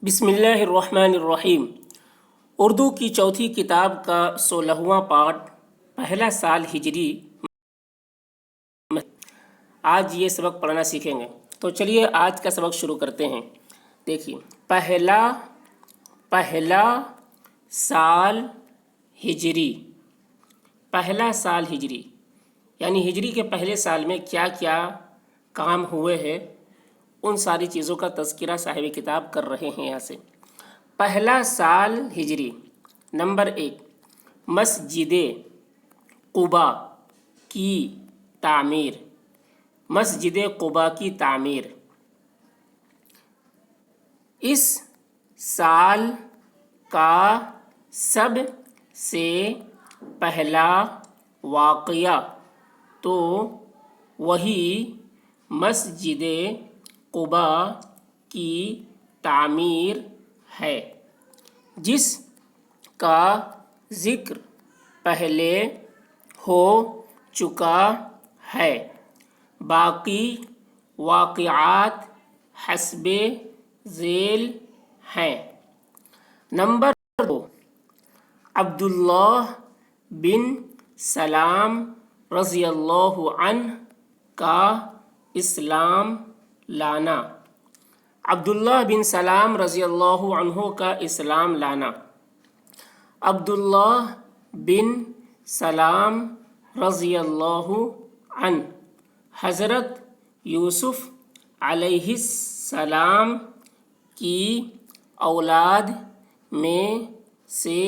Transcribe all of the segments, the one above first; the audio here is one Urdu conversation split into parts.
بسم اللہ الرحمن الرحیم۔ اردو کی چوتھی کتاب کا 16واں پارٹ، پہلا سال ہجری۔ آج یہ سبق پڑھنا سیکھیں گے، تو چلیے آج کا سبق شروع کرتے ہیں۔ دیکھیے، پہلا سال ہجری، پہلا سال ہجری یعنی ہجری کے پہلے سال میں کیا کیا کام ہوئے ہیں، ان ساری چیزوں کا تذکرہ صاحب کتاب کر رہے ہیں یہاں سے۔ پہلا سال ہجری، نمبر 1، مسجد قباء کی تعمیر۔ مسجد قباء کی تعمیر اس سال کا سب سے پہلا واقعہ تو وہی مسجد قباء کی تعمیر ہے، جس کا ذکر پہلے ہو چکا ہے۔ باقی واقعات حسب ذیل ہیں۔ نمبر 2، عبداللہ بن سلام رضی اللہ عنہ کا اسلام لانا۔ عبداللہ بن سلام رضی اللہ عنہ کا اسلام لانا۔ عبداللہ بن سلام رضی اللہ عنہ حضرت یوسف علیہ السلام کی اولاد میں سے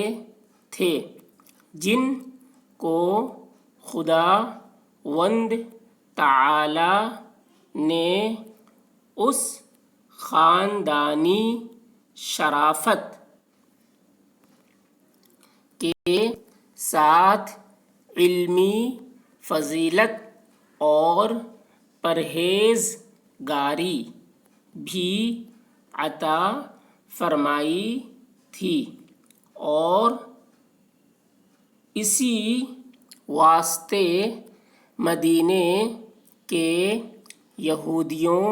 تھے، جن کو خداوند تعالی نے اس خاندانی شرافت کے ساتھ علمی فضیلت اور پرہیزگاری بھی عطا فرمائی تھی، اور اسی واسطے مدینے کے یہودیوں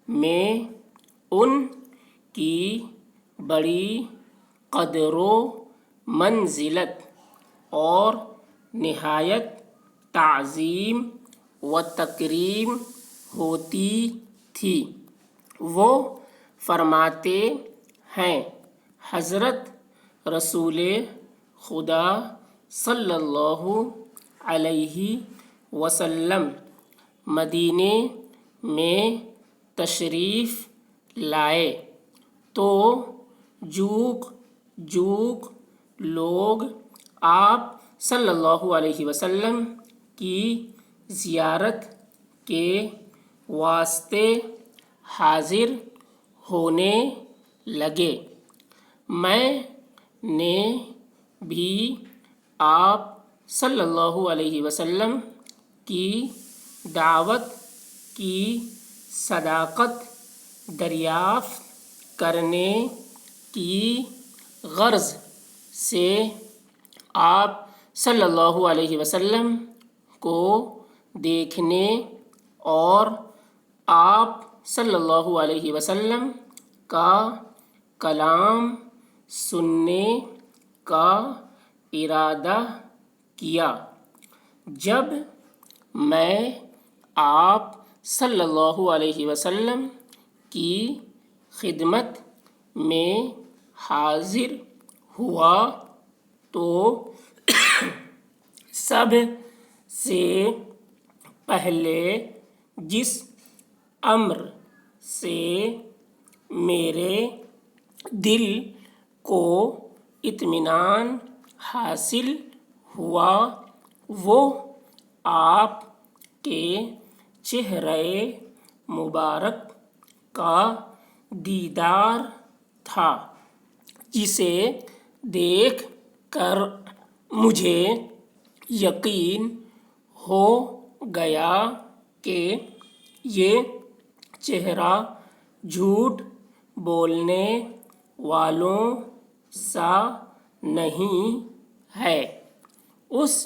میں ان کی بڑی قدر و منزلت اور نہایت تعظیم و تکریم ہوتی تھی۔ وہ فرماتے ہیں، حضرت رسول خدا صلی اللہ علیہ وسلم مدینے میں تشریف لائے تو جوق جوق لوگ آپ صلی اللہ علیہ وسلم کی زیارت کے واسطے حاضر ہونے لگے۔ میں نے بھی آپ صلی اللہ علیہ وسلم کی دعوت کی صداقت دریافت کرنے کی غرض سے آپ صلی اللہ علیہ وسلم کو دیکھنے اور آپ صلی اللہ علیہ وسلم کا کلام سننے کا ارادہ کیا۔ جب میں آپ صلی اللہ علیہ وسلم کی خدمت میں حاضر ہوا تو سب سے پہلے جس امر سے میرے دل کو اطمینان حاصل ہوا وہ آپ کے چہرہ مبارک کا دیدار تھا، جسے دیکھ کر مجھے یقین ہو گیا کہ یہ چہرہ جھوٹ بولنے والوں سا نہیں ہے۔ اس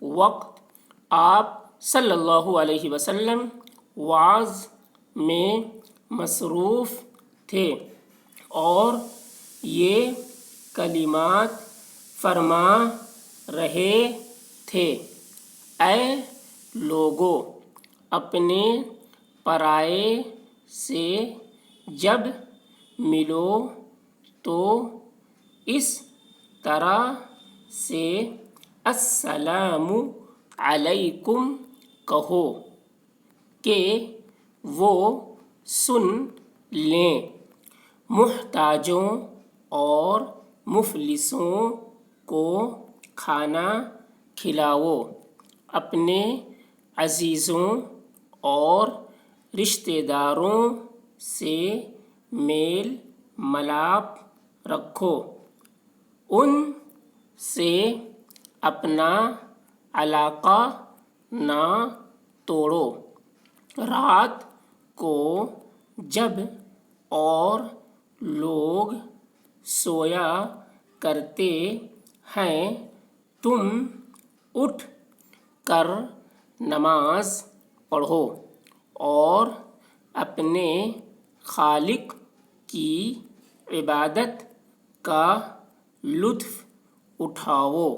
وقت آپ صلی اللہ علیہ وسلم وعظ میں مصروف تھے، اور یہ کلمات فرما رہے تھے، اے لوگو، اپنے پرائے سے جب ملو تو اس طرح سے السلام علیکم کہو کہ وہ سن لیں۔ محتاجوں اور مفلسوں کو کھانا کھلاؤ، اپنے عزیزوں اور رشتہ داروں سے میل ملاپ رکھو، ان سے اپنا علاقہ نہ توڑو۔ رات کو جب اور لوگ سویا کرتے ہیں تم اٹھ کر نماز پڑھو اور اپنے خالق کی عبادت کا لطف اٹھاؤ۔